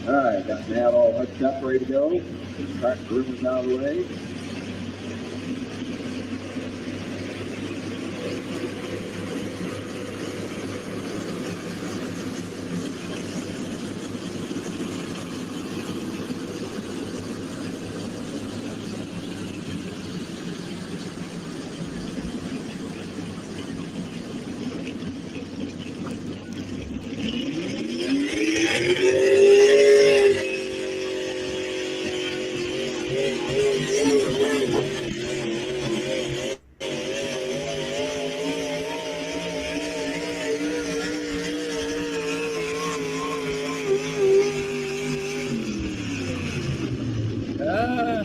All right, got that all hooked up, ready to go. Track room is out of the way.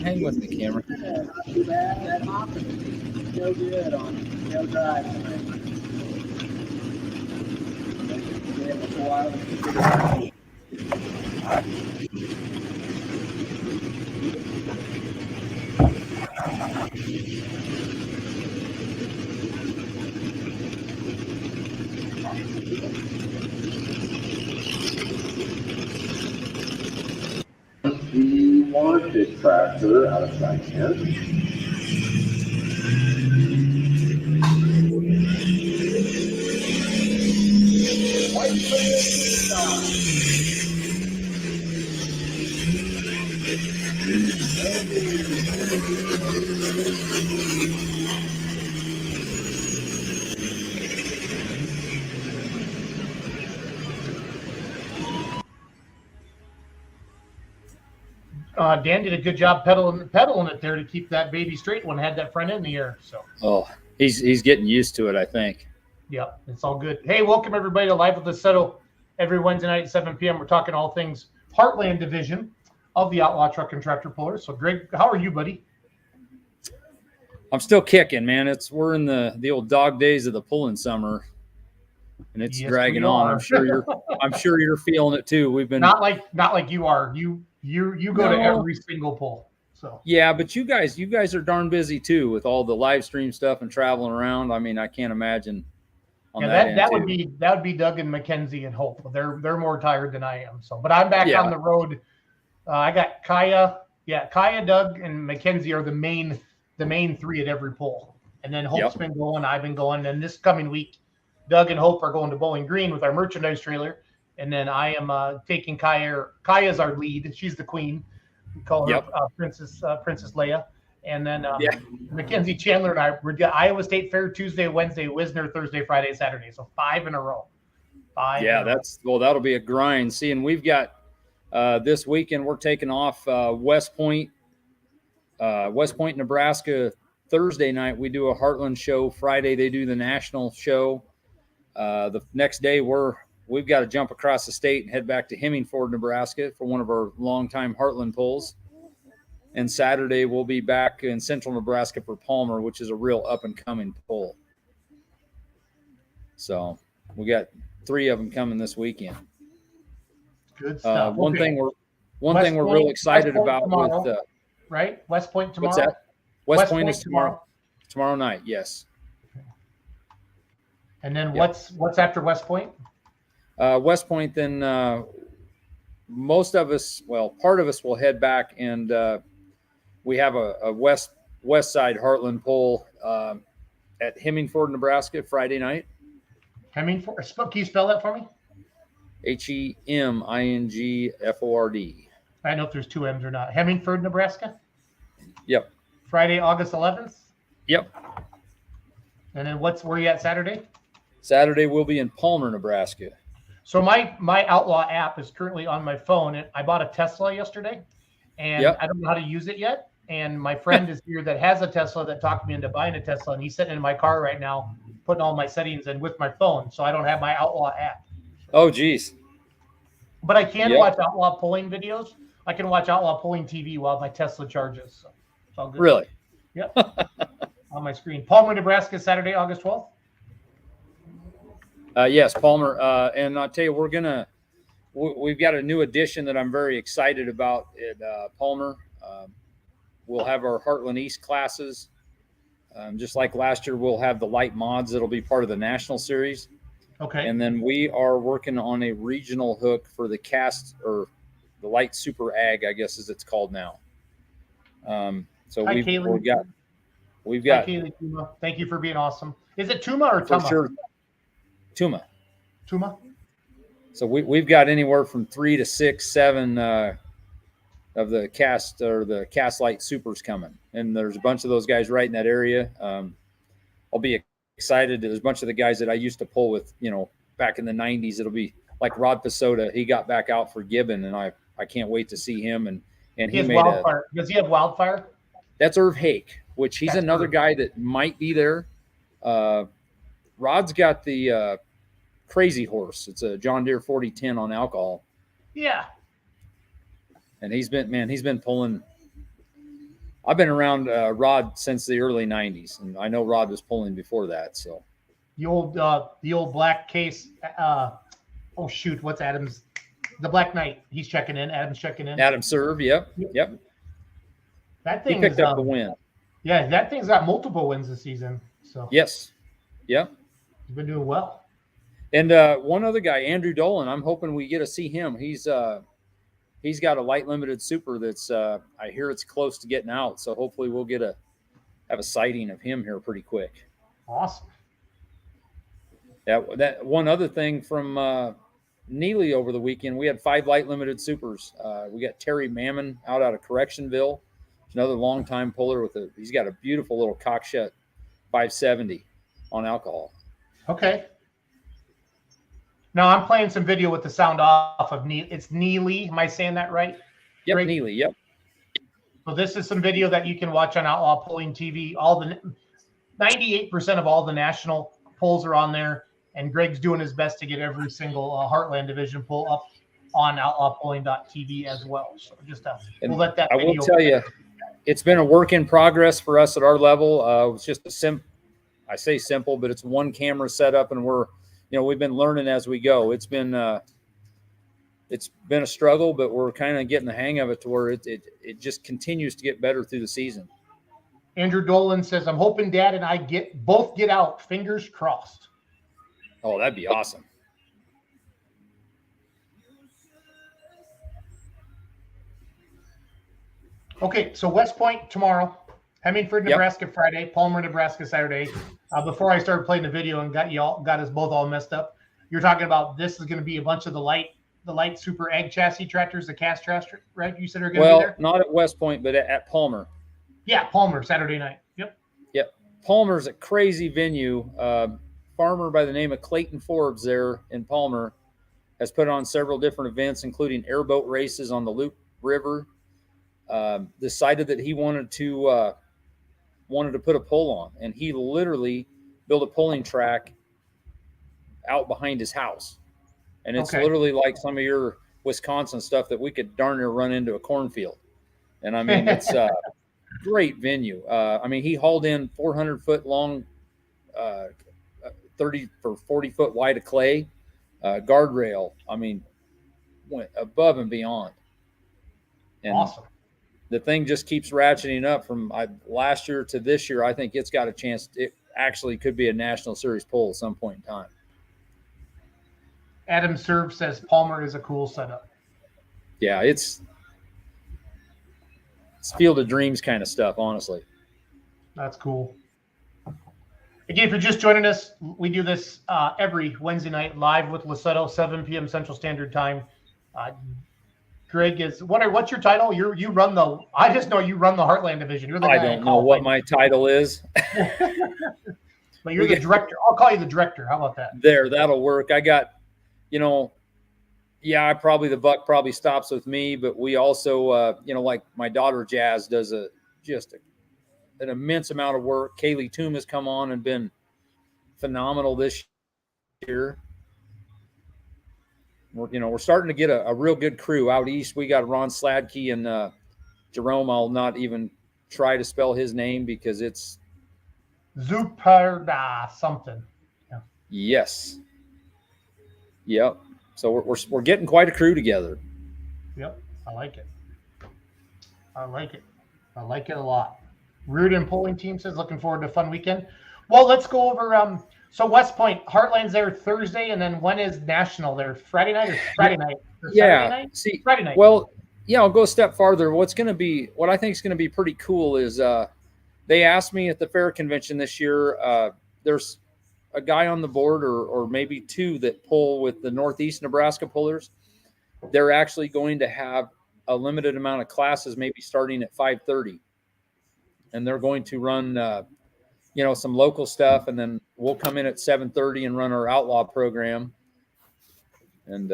Hang with me, camera. Yeah, not too bad. That hopping feel good on tail drive. The wanted tractor out of Cheyenne. Dan did a good job pedaling it there to keep that baby straight when it had that front end in the air. So, he's getting used to it, I think. Yep, it's all good. Hey, welcome everybody to Live with Lussetto. Every Wednesday night at 7 p.m. We're talking all things Heartland Division of the Outlaw Truck and Tractor Pullers. So, Greg, how are you, buddy? I'm still kicking, man. We're in the old dog days of the pulling summer, and it's dragging on. I'm sure you're feeling it too. We've been not like you are. You go to every single pull. So yeah, but you guys are darn busy too with all the live stream stuff and traveling around. I mean, I can't imagine. That would be Doug and Mackenzie and Hope. They're more tired than I am. So, but I'm back on the road. I got Kaya. Yeah, Kaya, Doug, and Mackenzie are the main three at every pull. And then Hope's been going. I've been going. And this coming week, Doug and Hope are going to Bowling Green with our merchandise trailer. And then I am taking Kaya. Kaya's our lead. She's the queen. We call her Princess Leia. And then Mackenzie, Chandler, and I were Iowa State Fair Tuesday, Wednesday, Wisner, Thursday, Friday, Saturday. So 5 in a row. That'll be a grind. See, and we've got this weekend we're taking off West Point, Nebraska. Thursday night we do a Heartland show. Friday they do the national show. The next day we've got to jump across the state and head back to Hemingford, Nebraska for one of our longtime Heartland pulls. And Saturday we'll be back in central Nebraska for Palmer, which is a real up-and-coming pull. So we got 3 of them coming this weekend. Good stuff. One thing we're real excited about tomorrow, with right? West Point tomorrow. What's that? West Point is tomorrow night. Yes. And then what's after West Point? West Point, then part of us will head back, and we have a west side Heartland pull at Hemingford, Nebraska, Friday night. Hemingford. Can you spell that for me? Hemingford. I don't know if there's 2 M's or not. Hemingford, Nebraska. Yep. Friday, August 11th. Yep. And then where are you at Saturday? Saturday we'll be in Palmer, Nebraska. So my Outlaw app is currently on my phone, and I bought a Tesla yesterday, and I don't know how to use it yet. And my friend is here that has a Tesla that talked me into buying a Tesla, and he's sitting in my car right now, putting all my settings in with my phone, so I don't have my Outlaw app. Oh, geez. But I can watch Outlaw pulling videos. I can watch Outlaw pulling TV while my Tesla charges. So it's all good. Really? Yep. On my screen. Palmer, Nebraska, Saturday, August 12th. Yes, Palmer. And I'll tell you, we've got a new addition that I'm very excited about at Palmer. We'll have our Heartland East classes. Just like last year, we'll have the light mods that'll be part of the national series. Okay. And then we are working on a regional hook for the light super ag, I guess as it's called now. So Hi, we've Kaylee. got Hi, Kaylee, Tuma. Thank you for being awesome. Is it Tuma or for Tuma? sure Tuma. Tuma. So we've got anywhere from 3 to 6, 7 of the cast light supers coming, and there's a bunch of those guys right in that area. I'll be excited. There's a bunch of the guys that I used to pull with, back in the 90s. It'll be like Rod Pasota. He got back out for Gibbon, and I can't wait to see him. And he made Wildfire. Does he have Wildfire? That's Irv Hake, which he's another guy that might be there. Rod's got the Crazy Horse. It's a John Deere 4010 on alcohol. Yeah. And he's been pulling. I've been around Rod since the early 90s, and I know Rod was pulling before that. So the old black case. Oh shoot, what's Adam's? The Black Knight. He's checking in. Adam's checking in. Adam Serve. Yep. That thing picked up the win. Yeah, that thing's got multiple wins this season. So yes. Yep. He's been doing well. And one other guy, Andrew Dolan. I'm hoping we get to see him. He's got a light limited super that's I hear it's close to getting out. So hopefully we'll have a sighting of him here pretty quick. Awesome. That one other thing from Neely over the weekend, we had 5 light limited supers. We got Terry Mammon out of Correctionville. Another longtime puller he's got a beautiful little cockshut 570 on alcohol. Okay. Now I'm playing some video with the sound off of Neely. It's Neely. Am I saying that right? Yep, Great. Neely. Yep. So this is some video that you can watch on Outlaw Pulling TV. 98% of all the national pulls are on there, and Greg's doing his best to get every single Heartland Division pull up on outlawpulling.tv as well. So we'll let that video. I will tell you, it's been a work in progress for us at our level. It's just I say simple, but it's one camera setup, and we've been learning as we go. It's been a struggle, but we're kind of getting the hang of it to where it just continues to get better through the season. Andrew Dolan says, "I'm hoping Dad and I both get out. Fingers crossed." Oh, that'd be awesome. Okay, so West Point tomorrow, Hemingford, Nebraska Friday, Palmer, Nebraska Saturday. Before I started playing the video and got us both all messed up, you're talking about this is going to be a bunch of the light super egg chassis tractors, the cast tractor, right? You said are going to be there? Well, not at West Point, but at Palmer. Yeah, Palmer, Saturday night. Yep. Palmer's a crazy venue. Farmer by the name of Clayton Forbes there in Palmer has put on several different events, including airboat races on the Loup River. Decided that he wanted to put a pull on, and he literally built a pulling track out behind his house. And it's literally like some of your Wisconsin stuff that we could darn near run into a cornfield. And I mean, it's a great venue. He hauled in 400-foot long, 30 or 40-foot wide of clay, guardrail. Went above and beyond. And awesome. The thing just keeps ratcheting up from last year to this year. I think it's got a chance. It actually could be a National Series pull at some point in time. Adam Serve says Palmer is a cool setup. Yeah, it's Field of Dreams kind of stuff, honestly. That's cool. Again, if you're just joining us, we do this every Wednesday night live with Lussetto, 7 p.m. Central Standard Time. Greg is what's your title? You run the. I just know you run the Heartland Division. You're the guy. I don't know what my title is. But you're the director. I'll call you the director. How about that? That'll work. I got, the buck probably stops with me, but we also, like my daughter Jazz does an immense amount of work. Kaylee Toom has come on and been phenomenal this year. We're starting to get a real good crew out east. We got Ron Sladkey and Jerome. I'll not even try to spell his name because it's Zuperda something. Yeah. Yes. Yep. So we're getting quite a crew together. Yep. I like it. I like it a lot. Reardon Polling Team says looking forward to a fun weekend. Well, let's go over so West Point, Heartland's there Thursday, and then when is National there? Friday night or Friday night? Or yeah. Night? See, Friday night. Well, Yeah, I'll go a step farther. What I think is going to be pretty cool is they asked me at the fair convention this year. There's a guy on the board, or maybe two, that pull with the Northeast Nebraska pullers. They're actually going to have a limited amount of classes, maybe starting at 5:30, and they're going to run, some local stuff, and then we'll come in at 7:30 and run our outlaw program. And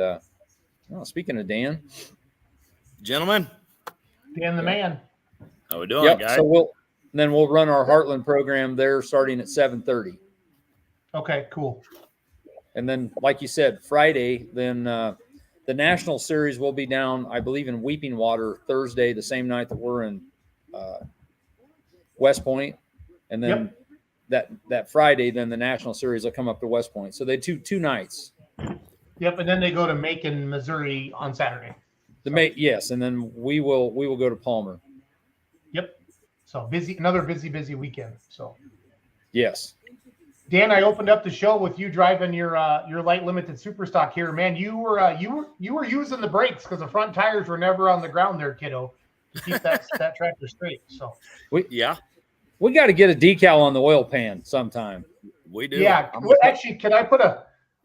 speaking of Dan, gentlemen, Dan the man. How we doing, guys? So we'll run our Heartland program there starting at 7:30. Okay, cool. And then, like you said, Friday, then the national series will be down, I believe, in Weeping Water Thursday, the same night that we're in West Point. And then that Friday, then the national series will come up to West Point. So they two nights. Yep, and then they go to Macon, Missouri on Saturday. Yes, and then we will go to Palmer. Yep. So another busy weekend. So yes. Dan, I opened up the show with you driving your light limited super stock here, man. You were using the brakes because the front tires were never on the ground there, kiddo, to keep that tractor straight. So we got to get a decal on the oil pan sometime. We do. Yeah. Actually,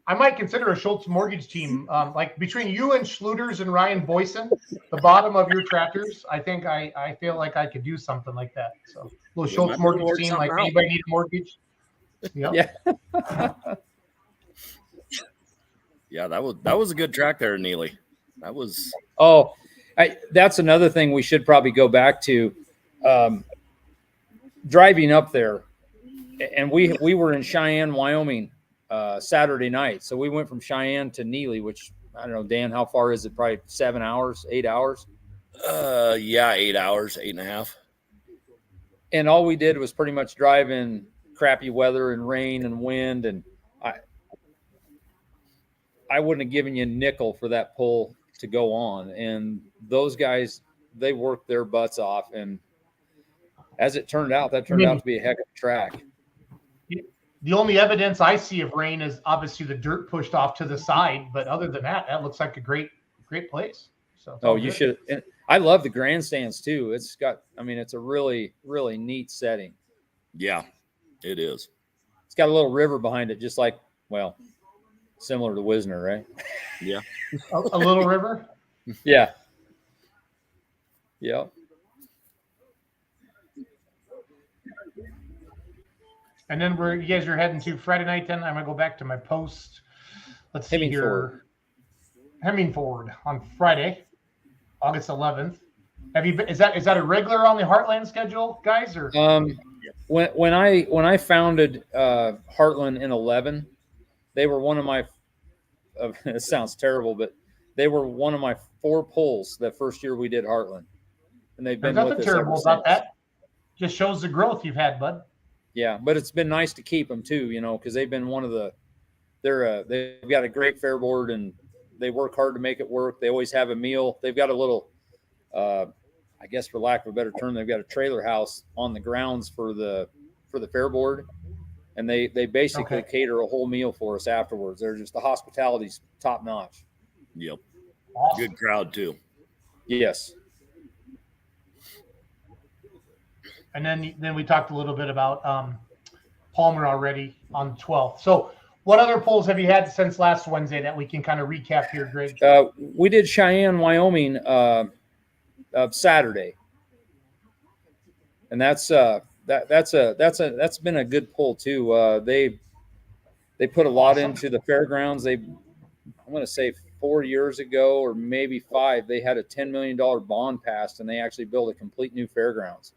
I might consider a Schultz mortgage team, like between you and Schluters and Ryan Boyson, the bottom of your tractors. I think I feel like I could do something like that. So a little Schultz mortgage team, like anybody need a mortgage. Yep. Yeah. Yeah, that was a good track there, Neely. That was. Oh, that's another thing we should probably go back to. Driving up there, and we were in Cheyenne, Wyoming, Saturday night. So we went from Cheyenne to Neely, which I don't know, Dan, how far is it? Probably 7 hours, 8 hours. 8 hours, 8.5. And all we did was pretty much drive in crappy weather and rain and wind, and I wouldn't have given you a nickel for that pull to go on. And those guys, they worked their butts off, and as it turned out, that turned out to be a heck of a track. The only evidence I see of rain is obviously the dirt pushed off to the side, but other than that looks like a great place. So you should. And I love the grandstands too. It's a really, really neat setting. Yeah. It is. It's got a little river behind it, just like, similar to Wisner, right? Yeah. a little river? Yeah. Yep. And then you guys are heading to Friday night then? I'm going to go back to my post. Let's see here. Hemmingford on Friday, August 11th. Is that a regular on the Heartland schedule, guys? Or When I founded Heartland in 11, they were one of my. It sounds terrible, but they were one of my 4 pulls that first year we did Heartland, and they've been with us ever since. Nothing terrible about that. Just shows the growth you've had, bud. Yeah, but it's been nice to keep them too, because they've been one of the. They've got a great fair board, and they work hard to make it work. They always have a meal. They've got a little. I guess for lack of a better term, they've got a trailer house on the grounds for the fair board, and they basically cater a whole meal for us afterwards. They're just, the hospitality's top notch. Yep. Awesome. Good crowd too. Yes. And then we talked a little bit about Palmer already on the 12th. So what other polls have you had since last Wednesday that we can kind of recap here, Greg? We did Cheyenne, Wyoming, Saturday, and that's been a good pull too. They put a lot into the fairgrounds. I'm going to say 4 years ago, or maybe 5, they had a $10 million bond passed, and they actually built a complete new fairgrounds.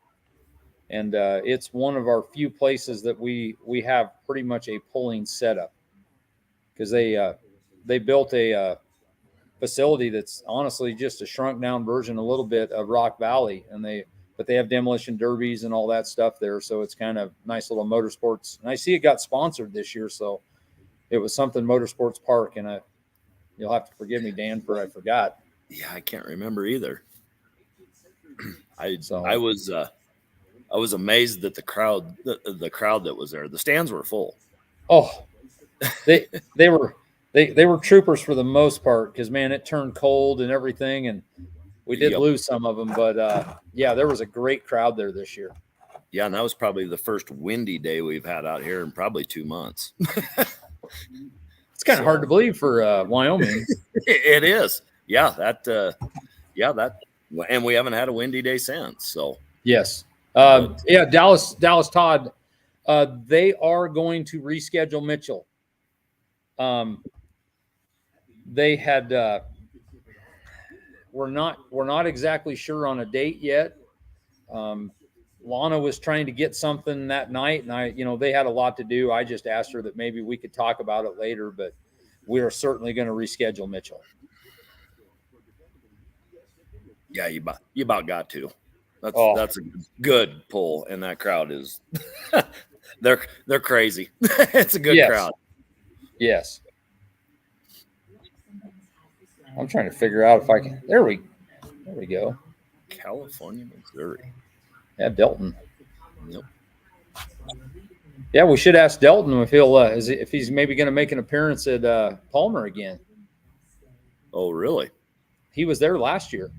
And it's one of our few places that we have pretty much a pulling setup, because they built a facility that's honestly just a shrunk down version a little bit of Rock Valley, but they have demolition derbies and all that stuff there. So it's kind of nice little motorsports. And I see it got sponsored this year, so it was something Motorsports Park, and you'll have to forgive me, Dan, for I forgot. Yeah, I can't remember either. I was amazed that the crowd that was there. The stands were full. Oh, they were troopers for the most part, because man, it turned cold and everything, and We did lose some of them, but yeah, there was a great crowd there this year. Yeah, and that was probably the first windy day we've had out here in probably 2 months. It's kind of hard to believe for Wyoming. It is. Yeah, that, and we haven't had a windy day since. So yes, yeah, Dallas Todd, they are going to reschedule Mitchell. They had. We're not exactly sure on a date yet. Lana was trying to get something that night, and they had a lot to do. I just asked her that maybe we could talk about it later, but we are certainly going to reschedule Mitchell. Yeah, you about got to. That's a good pull, and that crowd is they're crazy. It's a good crowd. Yes. I'm trying to figure out if I can. There we go. California, Missouri. Yeah, Delton. Yep. Yeah, we should ask Delton if if he's maybe going to make an appearance at Palmer again. Oh, really? He was there last year.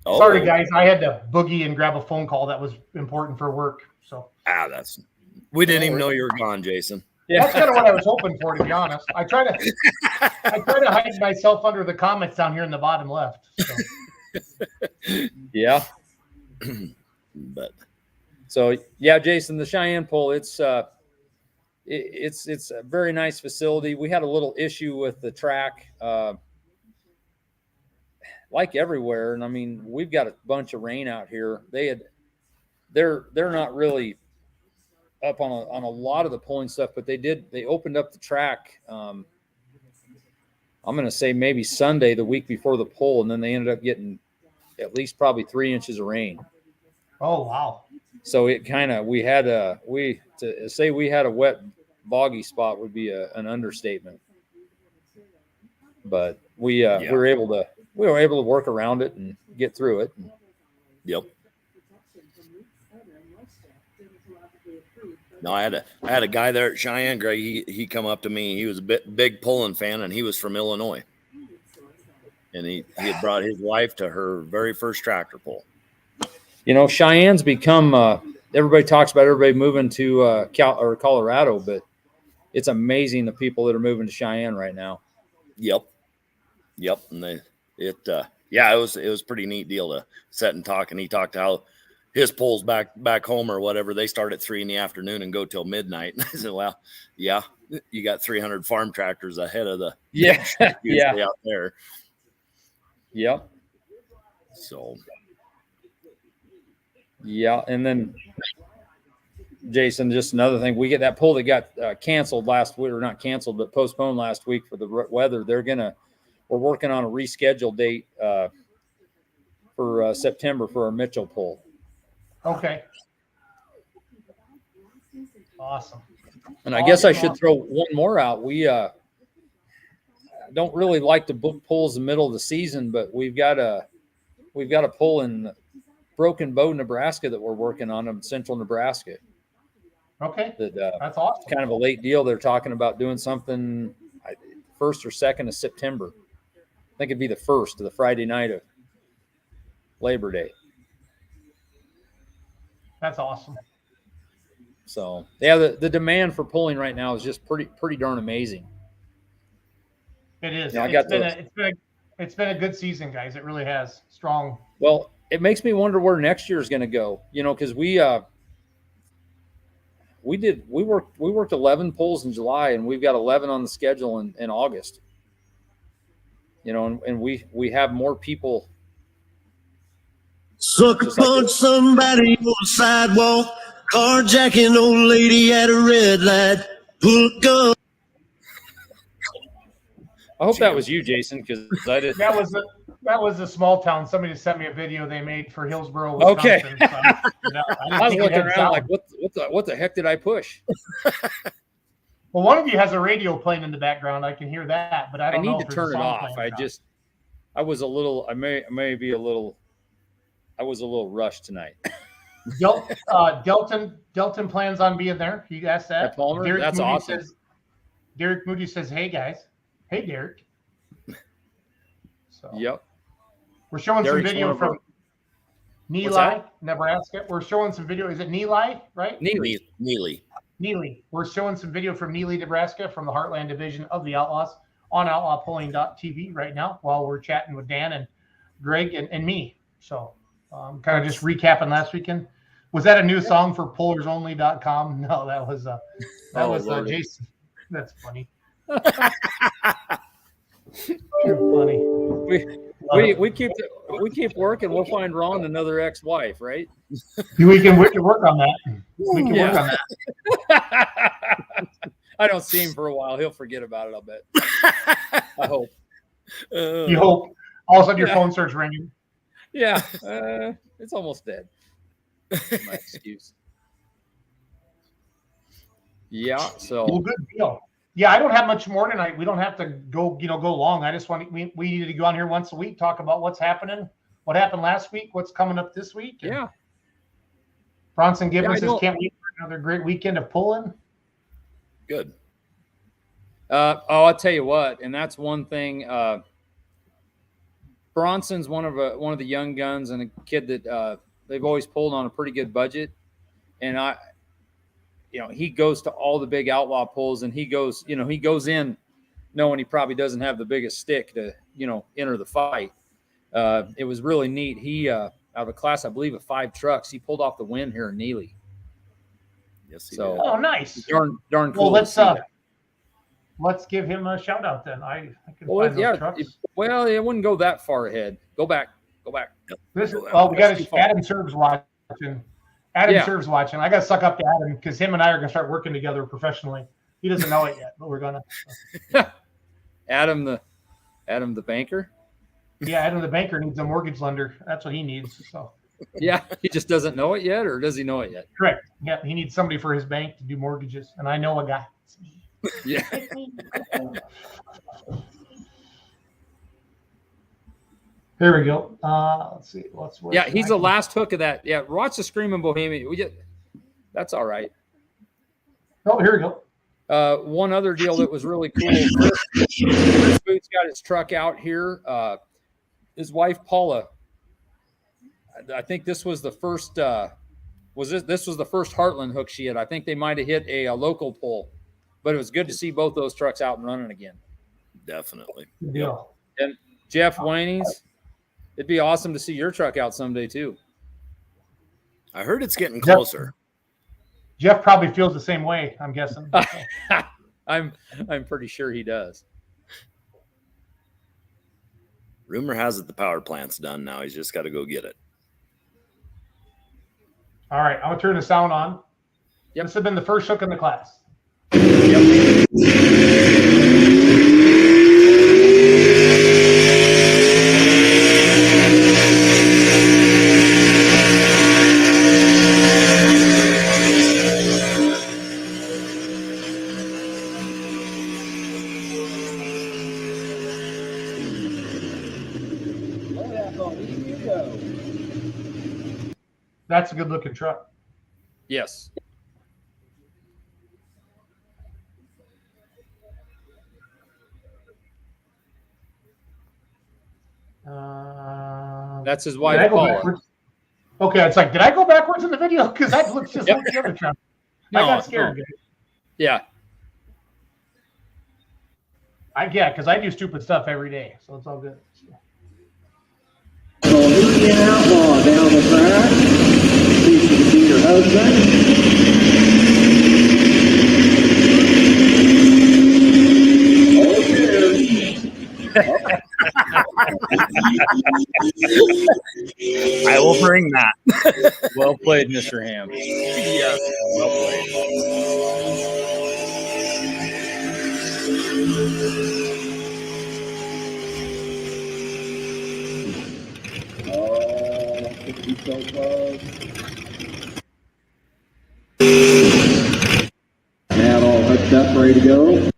Oh. Sorry, guys. I had to boogie and grab a phone call that was important for work. So we didn't even know you were gone, Jason. Yeah, that's kind of what I was hoping for, to be honest. I try to hide myself under the comments down here in the bottom left. So. Yeah. But so yeah, Jason, the Cheyenne Pole, it's a very nice facility. We had a little issue with the track, like everywhere, and I mean we've got a bunch of rain out here. They're not really up on a lot of the pulling stuff, but they opened up the track. I'm going to say maybe Sunday, the week before the pull, and then they ended up getting at least probably 3 inches of rain. Oh, wow. So it kind of, to say we had a wet, boggy spot would be an understatement. But we were able to work around it and get through it. Yep. No, I had a guy there at Cheyenne, Greg. He come up to me. He was a big pulling fan, and he was from Illinois. And he had brought his wife to her very first tractor pull. Cheyenne's become everybody talks about everybody moving to Colorado, but it's amazing the people that are moving to Cheyenne right now. Yep. And it was pretty neat deal to sit and talk. And he talked how his pulls back home or whatever, they start at 3 p.m. and go till midnight. And I said, well, yeah, you got 300 farm tractors ahead of the out there. Yep. So. Yeah, and then Jason, just another thing, we get that pull that got canceled last week, or not canceled, but postponed last week for the weather. We're working on a rescheduled date for September for our Mitchell pull. Okay. Awesome. And I guess I should throw one more out. We don't really like to book pulls in the middle of the season, but we've got a pull in Broken Bow, Nebraska that we're working on in central Nebraska. Okay. That's awesome. Kind of a late deal. They're talking about doing something 1st or 2nd of September. I think it'd be the 1st, the Friday night of Labor Day. That's awesome. So yeah, the demand for pulling right now is just pretty darn amazing. It is. Now, it's been a good season, guys. It really has. Strong. Well, it makes me wonder where next year is going to go. Because we worked 11 pulls in July, and we've got 11 on the schedule in August. And we have more people. Sucker punch somebody on the sidewalk, carjacking old lady at a red light, pull a gun. I hope that was you, Jason, because I did. That was a small town. Somebody sent me a video they made for Hillsboro, Wisconsin. Okay. So, I was looking around like, what the heck did I push? Well, one of you has a radio playing in the background. I can hear that, but I don't know. I need to turn it off. I was a little. I was a little rushed tonight. Delton plans on being there. He asked that. At Palmer? That's Moody awesome. Derek Moody says, "Hey guys, hey Derek." So yep, we're showing Derek's some video from Neely, Nebraska. We're showing some video. Is it Neely, right? Neely. Neely. We're showing some video from Neely, Nebraska, from the Heartland Division of the Outlaws on outlawpulling.tv right now while we're chatting with Dan and Greg and me. So kind of just recapping last weekend. Was that a new song for pullersonly.com? No, that was Jason. That's funny. Too funny. We keep working. We'll find Ron another ex-wife, right? We can work on that. We can work on that. I don't see him for a while. He'll forget about it, I'll bet. I hope. You hope. All of a sudden your phone starts ringing. Yeah. It's almost dead. My excuse. Yeah, so well, good deal. Yeah, I don't have much more tonight. We don't have to go long. I just want we need to go on here once a week, talk about what's happening, what happened last week, what's coming up this week. Yeah. Bronson Gibbons says can't wait for another great weekend of pulling. Good. I'll tell you what, and that's one thing. Bronson's one of the young guns and a kid that they've always pulled on a pretty good budget, and he goes to all the big outlaw pulls, and he goes in knowing he probably doesn't have the biggest stick to enter the fight. It was really neat. He out of a class, I believe, of 5 trucks, he pulled off the win here in Neely. Yes, he did. Oh, nice. Darn cool. Well, let's give him a shout out then. I can find those trucks. It wouldn't go that far ahead. Go back. We got Adam Serves watching. Serves watching. I got to suck up to Adam because him and I are going to start working together professionally. He doesn't know it yet, but we're going to. Adam the banker. Yeah, Adam the banker needs a mortgage lender. That's what he needs. So. Yeah, he just doesn't know it yet, or does he know it yet? Correct. Yeah, he needs somebody for his bank to do mortgages, and I know a guy. It's me. Yeah. There we go. Let's see. Yeah, he's the last hook of that. Yeah, watch the Screaming Bohemian. That's all right. Oh, here we go. One other deal that was really cool. Chris Boots got his truck out here. His wife Paula. I think this was the first. This was the first Heartland hook she had. I think they might have hit a local pull, but it was good to see both those trucks out and running again. Definitely. Yeah. And Jeff Waney's. It'd be awesome to see your truck out someday too. I heard it's getting closer. Jeff probably feels the same way, I'm guessing. I'm pretty sure he does. Rumor has it the power plant's done now. He's just got to go get it. All right, I'm gonna turn the sound on. Yep. This has been the first hook in the class. Yep. That's a good looking truck. Yes. That's his wife, Paula. Okay, it's like, did I go backwards in the video? Because that looks just like the other truck. I got scared. No. Yeah. Because I do stupid stuff every day, so it's all good. Bohemian Outlaw down the track. Please to see your husband. I will bring that. Well played, Mr. Ham. Yes, well played. He's so close. Now all hooked up, ready to go.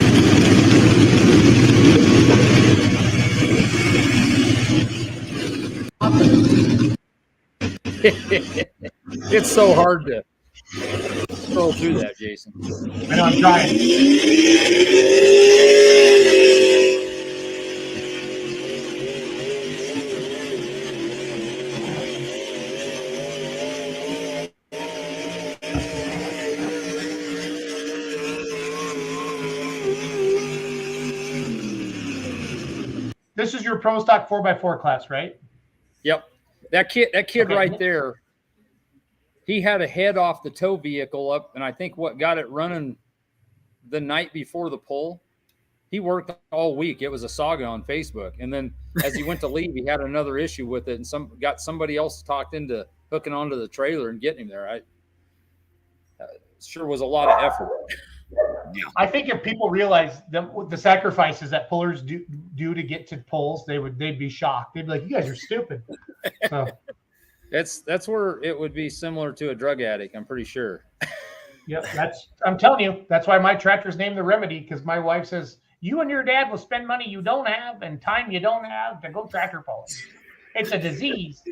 It's so hard to scroll through that, Jason. I know, I'm trying. this is your pro stock 4x4 class, right? Yep. That kid Okay. right there, he had a head off the tow vehicle up, and I think what got it running the night before the pull, he worked all week. It was a saga on Facebook. And then as he went to leave, he had another issue with it, and got somebody else talked into hooking onto the trailer and getting him there. Sure was a lot of effort. I think if people realize the sacrifices that pullers do to get to pulls, they'd be shocked. They'd be like, "You guys are stupid." So that's where it would be similar to a drug addict. I'm pretty sure. Yep, I'm telling you, that's why my tractor's named the Remedy, because my wife says you and your dad will spend money you don't have and time you don't have to go tractor pulling. It's a disease.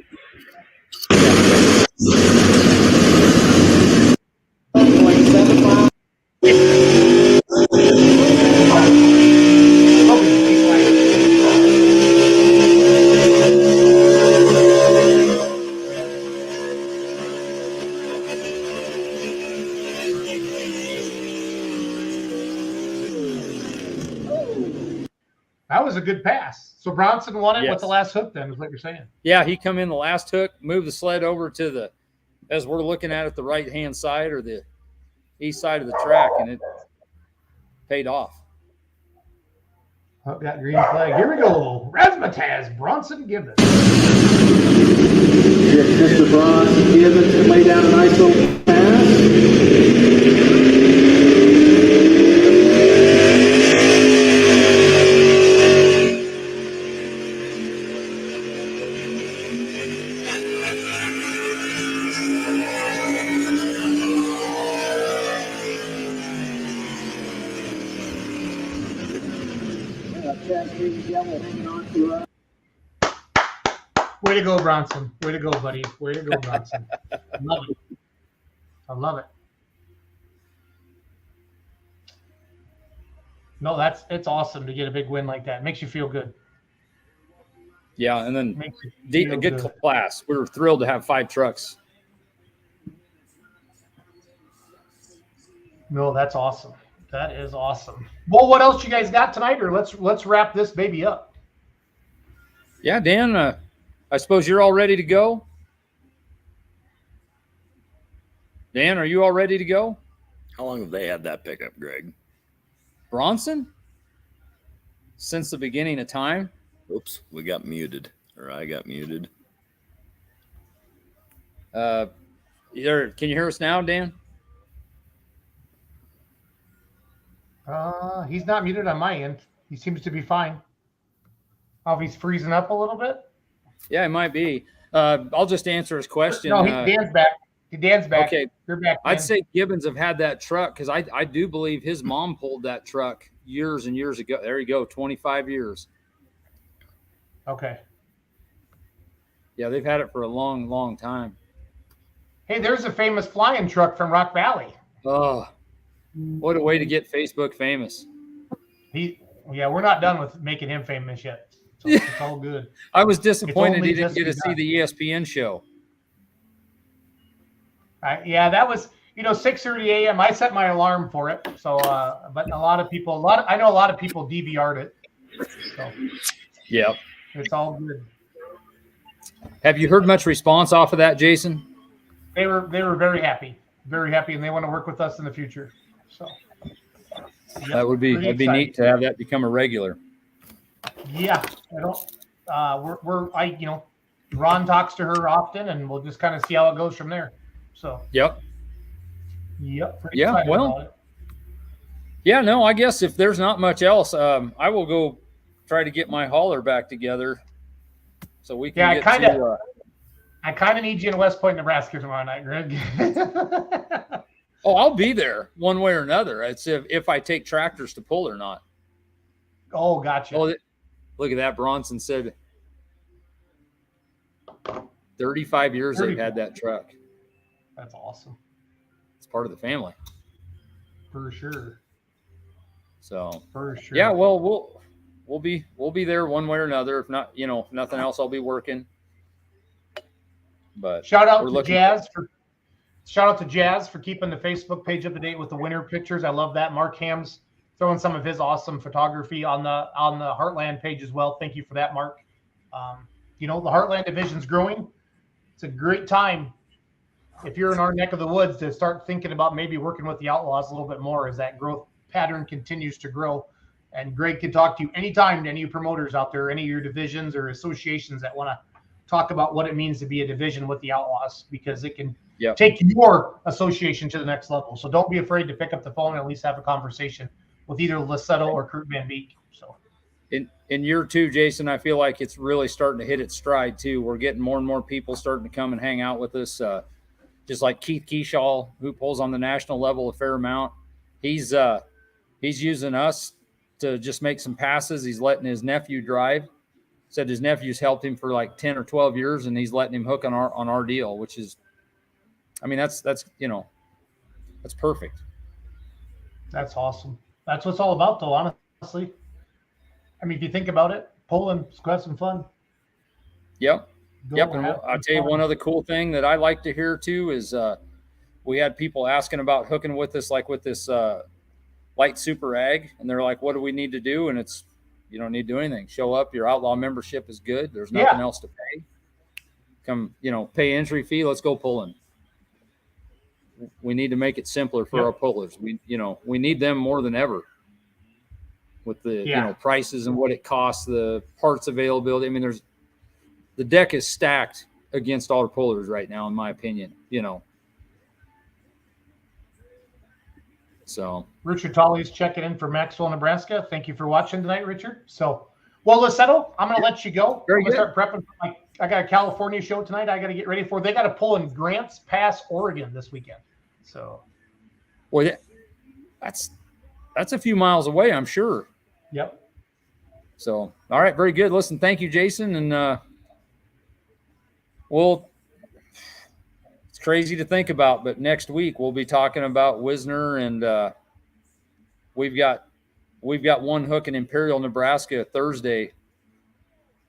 That was a good pass. So Bronson won it with the last hook, then, is what you're saying. Yeah, he come in the last hook, moved the sled over to as we're looking at it, the right-hand side or the east side of the track, and it paid off. Oh, got green flag. Here we go. Razzmatazz, Bronson Gibbons. Mr. Bronson Gibbons can lay down a nice little pass. Way to go, Bronson. Way to go, buddy. Way to go, Bronson. I love it. I love it. No, it's awesome to get a big win like that. It makes you feel good. Yeah, and then Feel a good class. We were thrilled to have 5 trucks. No, that's awesome. That is awesome. Well, what else you guys got tonight, or let's wrap this baby up. Yeah, Dan, I suppose you're all ready to go. Dan, are you all ready to go? How long have they had that pickup, Greg? Bronson? Since the beginning of time. Oops, we got muted, or I got muted. Can you hear us now, Dan? He's not muted on my end. He seems to be fine. Oh, he's freezing up a little bit. Yeah, it might be. I'll just answer his question. No, Dan's back. Dan's back. Okay. You're back. I'd say Gibbons have had that truck because I do believe his mom pulled that truck years and years ago. There you go, 25 years. Okay. Yeah, they've had it for a long, long time. Hey, there's a famous flying truck from Rock Valley. Oh, what a way to get Facebook famous. We're not done with making him famous yet. So it's all good. I was disappointed he didn't get to begun. see the ESPN show. That was 6:30 a.m. I set my alarm for it. So, but I know a lot of people DVR'd it. So Yeah. it's all good. Have you heard much response off of that, Jason? They were very happy, and they want to work with us in the future. So That'd be neat to have that become a regular. Yeah, Ron talks to her often, and we'll just kind of see how it goes from there. So Yep. Pretty Yeah, excited well, about it. Yeah, no, I guess if there's not much else, I will go try to get my hauler back together so we can I kind of need you in West Point, Nebraska tomorrow night, Greg. Oh, I'll be there one way or another. It's if I take tractors to pull or not. Oh, gotcha. Oh, look at that. Bronson said 35 years they've had that truck. That's awesome. It's part of the family. For sure. So For sure. yeah, well, we'll be there one way or another. If not, if nothing else, I'll be working. But shout out to Jazz for keeping the Facebook page up to date with the winter pictures. I love that. Mark Ham's throwing some of his awesome photography on the Heartland page as well. Thank you for that, Mark. The Heartland Division's growing. It's a great time if you're in our neck of the woods to start thinking about maybe working with the Outlaws a little bit more as that growth pattern continues to grow. And Greg can talk to you anytime, to any promoters out there, any of your divisions or associations that want to talk about what it means to be a division with the Outlaws, because it can take your association to the next level. So don't be afraid to pick up the phone and at least have a conversation with either Lussetto or Kurt Van Beek. So in year 2, Jason, I feel like it's really starting to hit its stride too. We're getting more and more people starting to come and hang out with us. Just like Keith Keyshaw, who pulls on the national level a fair amount. He's using us to just make some passes. He's letting his nephew drive. Said his nephew's helped him for like 10 or 12 years, and he's letting him hook on our deal, which is, I mean, that's that's perfect. That's awesome. That's what it's all about, though, honestly. I mean, if you think about it, pulling, have some fun. Yep. And I'll tell you one other cool thing that I like to hear too is we had people asking about hooking with us, like with this light super ag, and they're like, what do we need to do? And it's, you don't need to do anything. Show up. Your outlaw membership is good. There's nothing else to pay. Come, pay entry fee. Let's go pulling. We need to make it simpler for our pullers. We need them more than ever with the, prices and what it costs, the parts availability. I mean, the deck is stacked against all the pullers right now, in my opinion, So Richard Tolley's checking in from Maxwell, Nebraska. Thank you for watching tonight, Richard. So, Lussetto, I'm going to let you go. Very good. Start prepping. I got a California show tonight. I got to get ready for. They got to pull in Grants Pass, Oregon this weekend. So, well, that's a few miles away, I'm sure. Yep. So, all right, very good. Listen, thank you, Jason, and it's crazy to think about, but next week we'll be talking about Wisner, and we've got one hook in Imperial, Nebraska Thursday,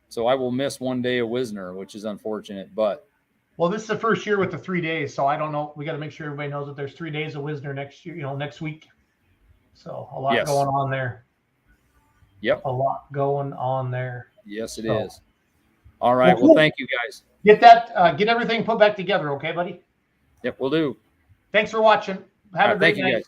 so I will miss one day of Wisner, which is unfortunate. But this is the first year with the 3 days, so I don't know. We got to make sure everybody knows that there's 3 days of Wisner next year, next week. So a lot going on there. Yep, a lot going on there. Yes, it is. All right. Well, thank you, guys. Get everything put back together, okay, buddy? Yep, we'll do. Thanks for watching. Have a great night. Thank you, guys.